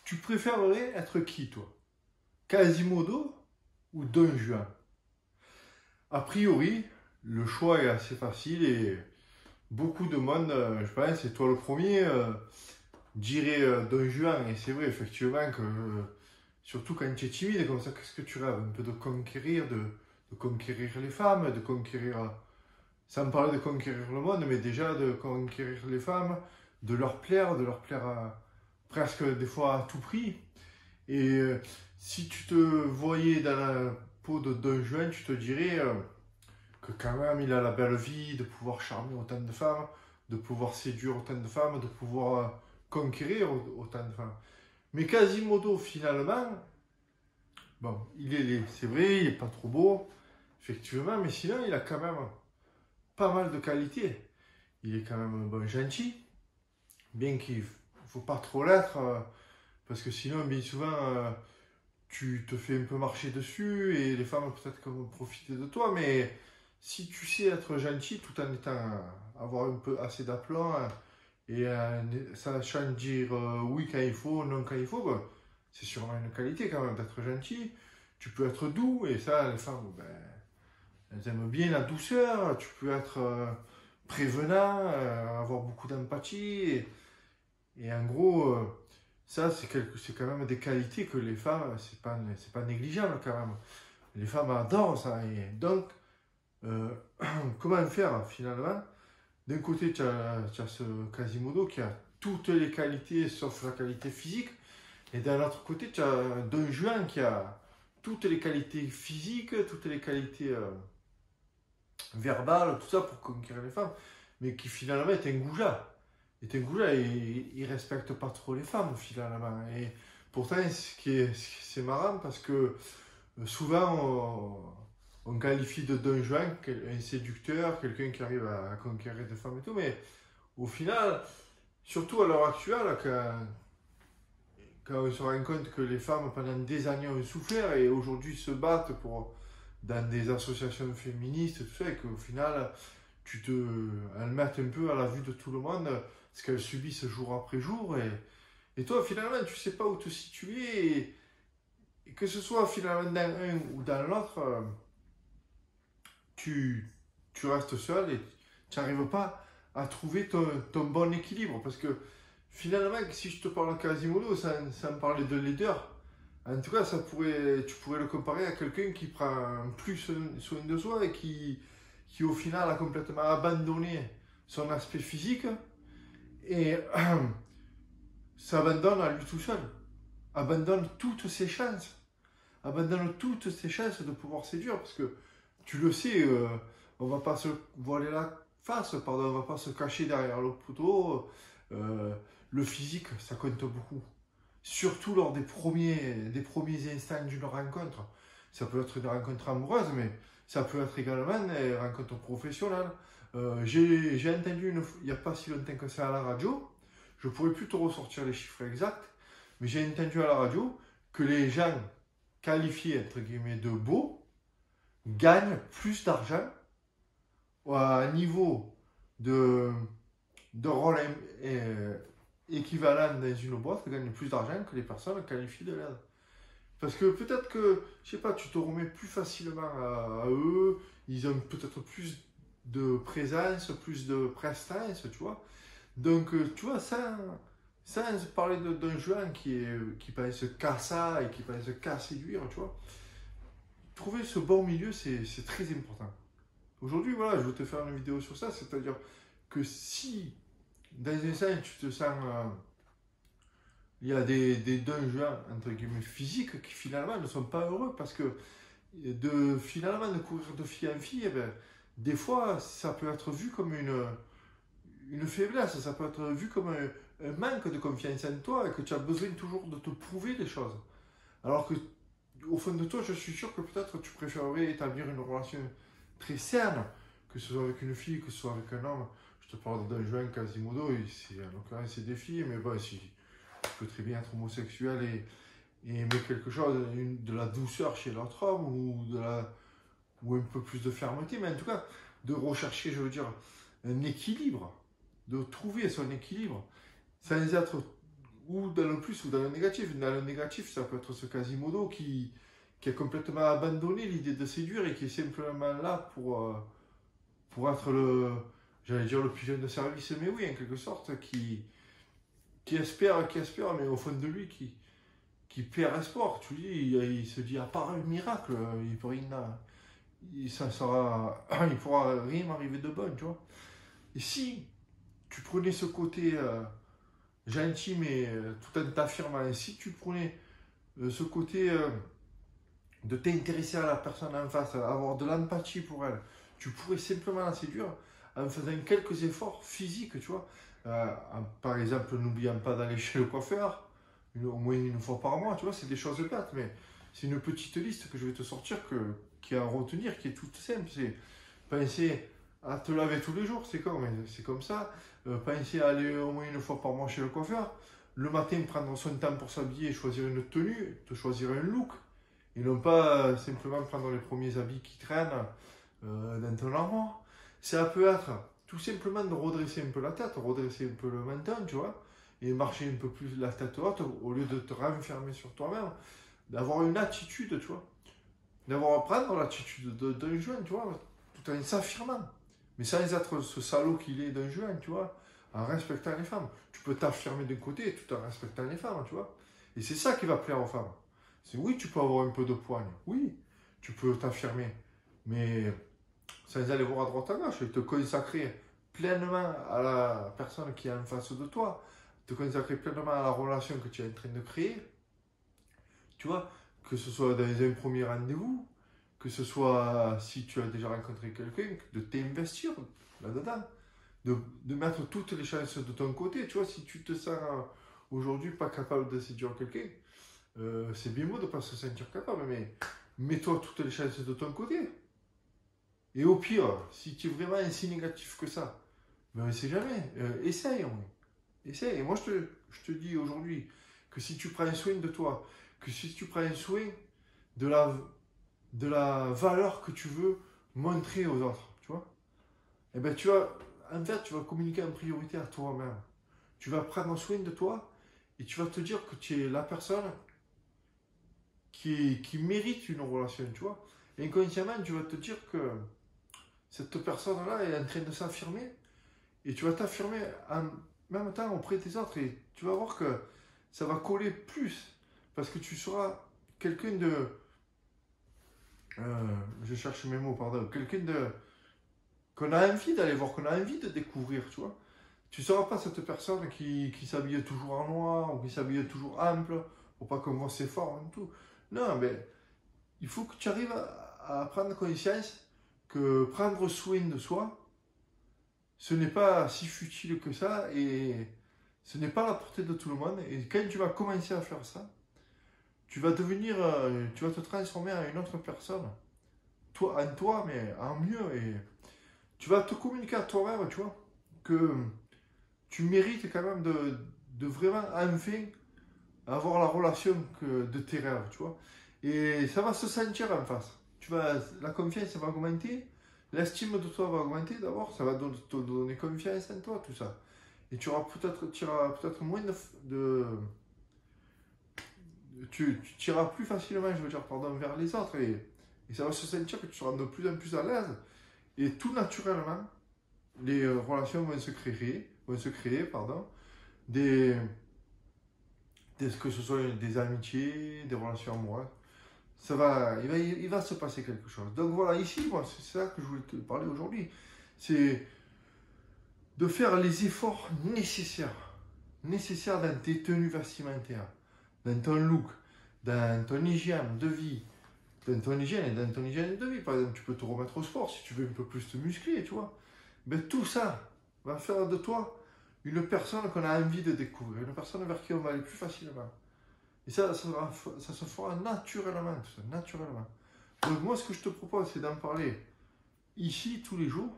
Tu préférerais être qui, toi? Quasimodo ou Don Juan? A priori, le choix est assez facile et beaucoup de monde, je pense, et toi le premier, dirait Don Juan. Et c'est vrai, effectivement, que surtout quand tu es timide, comme ça, qu'est-ce que tu rêves? Un peu de conquérir, de conquérir les femmes, de conquérir, sans parler de conquérir le monde, mais déjà de conquérir les femmes, de leur plaire presque des fois à tout prix. Et si tu te voyais dans la peau de Don Juan, tu te dirais que quand même il a la belle vie de pouvoir charmer autant de femmes, de pouvoir séduire autant de femmes, de pouvoir conquérir autant de femmes. Mais Quasimodo, finalement, bon, c'est vrai, il n'est pas trop beau, effectivement, mais sinon il a quand même pas mal de qualités. Il est quand même bon, gentil, bien qu'il ne faut pas trop l'être, parce que sinon, bien souvent, tu te fais un peu marcher dessus et les femmes peut-être vont profiter de toi, mais si tu sais être gentil tout en étant avoir un peu assez d'aplomb et sachant dire oui quand il faut, non quand il faut, ben, c'est sûrement une qualité quand même d'être gentil. Tu peux être doux et ça, les femmes, ben, elles aiment bien la douceur. Tu peux être prévenant, avoir beaucoup d'empathie et en gros. Ça, c'est quand même des qualités que les femmes, c'est pas négligeable quand même. Les femmes adorent ça. Et donc, euh, comment faire finalement? D'un côté, tu as ce Quasimodo qui a toutes les qualités sauf la qualité physique. Et d'un autre côté, tu as Don Juan qui a toutes les qualités physiques, toutes les qualités verbales, tout ça pour conquérir les femmes. Mais qui finalement est un goujat. Est un goujat et il respecte pas trop les femmes finalement. Et pourtant, c'est marrant parce que souvent on qualifie de Don Juan un séducteur, quelqu'un qui arrive à conquérir des femmes et tout, mais au final, surtout à l'heure actuelle, quand on se rend compte que les femmes pendant des années ont souffert et aujourd'hui se battent dans des associations féministes, tout ça, et qu'au final, elles mettent un peu à la vue de tout le monde ce qu'elles subissent jour après jour. Et toi, finalement, tu sais pas où te situer. Et que ce soit finalement dans un ou dans l'autre, tu restes seul et tu n'arrives pas à trouver ton bon équilibre. Parce que finalement, si je te parle de Quasimodo, sans me parler de leader, en tout cas, tu pourrais le comparer à quelqu'un qui prend plus soin de soi et qui au final a complètement abandonné son aspect physique et s'abandonne à lui tout seul, abandonne toutes ses chances, abandonne toutes ses chances de pouvoir séduire parce que tu le sais, on va pas se voiler la face, pardon, on va pas se cacher derrière le poteau. Le physique, ça compte beaucoup. Surtout lors des premiers instants d'une rencontre. Ça peut être une rencontre amoureuse, mais ça peut être également une rencontre professionnelle. J'ai entendu il n'y a pas si longtemps que ça à la radio, je ne pourrais plus te ressortir les chiffres exacts, mais j'ai entendu à la radio que les gens qualifiés entre guillemets de beaux gagnent plus d'argent à un niveau de rôle équivalent dans une boîte, gagnent plus d'argent que les personnes qualifiées de l'aide. Parce que peut-être que, je sais pas, tu te remets plus facilement à eux, ils ont peut-être plus de présence, plus de prestance, tu vois. Donc, tu vois, sans parler d'un Juan qui pense qu'à ça et qui pense qu'à séduire, tu vois, trouver ce bon milieu, c'est très important. Aujourd'hui, voilà, je vais te faire une vidéo sur ça, c'est-à-dire que si, dans un sens, tu te sens... il y a des donjons, entre guillemets, physiques qui finalement ne sont pas heureux parce que finalement de courir de fille en fille, eh ben, des fois ça peut être vu comme une faiblesse, ça peut être vu comme un manque de confiance en toi et que tu as besoin toujours de te prouver des choses. Alors que au fond de toi, je suis sûr que peut-être tu préférerais établir une relation très saine, que ce soit avec une fille, que ce soit avec un homme. Je te parle d'un Juan Quasimodo, en l'occurrence c'est des filles, mais bon, si tu peux très bien être homosexuel et aimer quelque chose, de la douceur chez l'autre homme ou un peu plus de fermeté, mais en tout cas de rechercher, je veux dire, un équilibre, de trouver son équilibre sans être ou dans le plus ou dans le négatif. Dans le négatif, ça peut être ce Quasimodo qui a complètement abandonné l'idée de séduire et qui est simplement là pour être j'allais dire le pigeon de service, mais oui, en quelque sorte, qui espère, mais au fond de lui, qui perd espoir. Tu dis, il se dit, à part un miracle, il peut rien, il pourra rien m'arriver de bon, tu vois. Et si tu prenais ce côté gentil, mais tout en t'affirmant, et si tu prenais ce côté de t'intéresser à la personne en face, avoir de l'empathie pour elle, tu pourrais simplement la séduire en faisant quelques efforts physiques, tu vois. Par exemple, n'oublions pas d'aller chez le coiffeur, au moins une fois par mois, tu vois, c'est des choses bêtes, mais c'est une petite liste que je vais te sortir qui est à retenir, qui est toute simple. C'est penser à te laver tous les jours, c'est comme ça. Penser à aller au moins une fois par mois chez le coiffeur. Le matin, prendre son temps pour s'habiller et choisir une tenue, te choisir un look. Et non pas simplement prendre les premiers habits qui traînent dans ton armoire. Ça peut être tout simplement de redresser un peu la tête, redresser un peu le menton, tu vois, et marcher un peu plus la tête haute au lieu de te renfermer sur toi-même, d'avoir une attitude, tu vois, prendre l'attitude d'un jeune, tu vois, tout en s'affirmant, mais sans être ce salaud qu'il est d'un jeune, tu vois, en respectant les femmes. Tu peux t'affirmer d'un côté tout en respectant les femmes, tu vois, et c'est ça qui va plaire aux femmes. C'est oui, tu peux avoir un peu de poigne, oui, tu peux t'affirmer, mais sans aller voir à droite à gauche et te consacrer pleinement à la personne qui est en face de toi, te consacrer pleinement à la relation que tu es en train de créer, tu vois, que ce soit dans un premier rendez-vous, que ce soit si tu as déjà rencontré quelqu'un, de t'investir là-dedans, de mettre toutes les chances de ton côté, tu vois, si tu te sens aujourd'hui pas capable de séduire quelqu'un, c'est bien beau de ne pas se sentir capable, mais mets-toi toutes les chances de ton côté. Et au pire, si tu es vraiment si négatif que ça, ben on ne sait jamais, essaye. Essaye. Et moi, je te dis aujourd'hui que si tu prends soin de toi, que si tu prends soin de la valeur que tu veux montrer aux autres, tu vois, eh ben en fait, tu vas communiquer en priorité à toi-même. Tu vas prendre soin de toi et tu vas te dire que tu es la personne qui mérite une relation, tu vois. Et inconsciemment, tu vas te dire que cette personne-là est en train de s'affirmer et tu vas t'affirmer en même temps auprès des autres et tu vas voir que ça va coller plus parce que tu seras quelqu'un de... je cherche mes mots, pardon. Quelqu'un qu'on a envie d'aller voir, qu'on a envie de découvrir, tu vois. Tu ne seras pas cette personne qui s'habille toujours en noir ou qui s'habille toujours ample pour pas qu'on voit ses formes et tout. Non, mais il faut que tu arrives à prendre conscience que prendre soin de soi, ce n'est pas si futile que ça et ce n'est pas à la portée de tout le monde. Et quand tu vas commencer à faire ça, tu vas tu vas te transformer en une autre personne. Toi, en toi, mais en mieux. Et tu vas te communiquer à toi-même, tu vois, que tu mérites quand même de vraiment enfin avoir la relation de tes rêves, tu vois. Et ça va se sentir en face. La confiance va augmenter, l'estime de toi va augmenter d'abord, ça va te donner confiance en toi, tout ça. Et tu auras peut-être moins tu tireras plus facilement, je veux dire, pardon, vers les autres. Et ça va se sentir que tu seras de plus en plus à l'aise. Et tout naturellement, les relations vont se créer, pardon, que ce soit des amitiés, des relations amoureuses. Il va se passer quelque chose. Donc voilà, ici, moi, c'est ça que je voulais te parler aujourd'hui. C'est de faire les efforts nécessaires dans tes tenues vestimentaires, dans ton look, dans ton hygiène de vie, dans ton hygiène et dans ton hygiène de vie. Par exemple, tu peux te remettre au sport si tu veux un peu plus te muscler, tu vois. Mais tout ça va faire de toi une personne qu'on a envie de découvrir, une personne vers qui on va aller plus facilement. Et ça se fera naturellement, tout ça, naturellement. Donc moi, ce que je te propose, c'est d'en parler ici, tous les jours,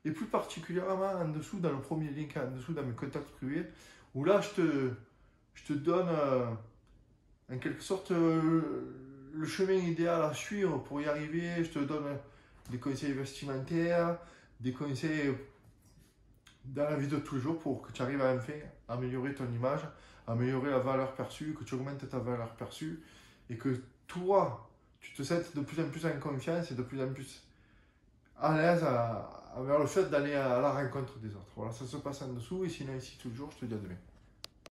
et plus particulièrement en dessous, dans le premier link, en dessous, dans mes contacts privés, où là, je te donne, en quelque sorte, le chemin idéal à suivre pour y arriver. Je te donne des conseils vestimentaires, des conseils dans la vie de tous les jours pour que tu arrives à enfin améliorer ton image, améliorer la valeur perçue, que tu augmentes ta valeur perçue et que toi, tu te sentes de plus en plus en confiance et de plus en plus à l'aise vers le fait d'aller à la rencontre des autres. Voilà, ça se passe en dessous et sinon ici toujours, je te dis à demain.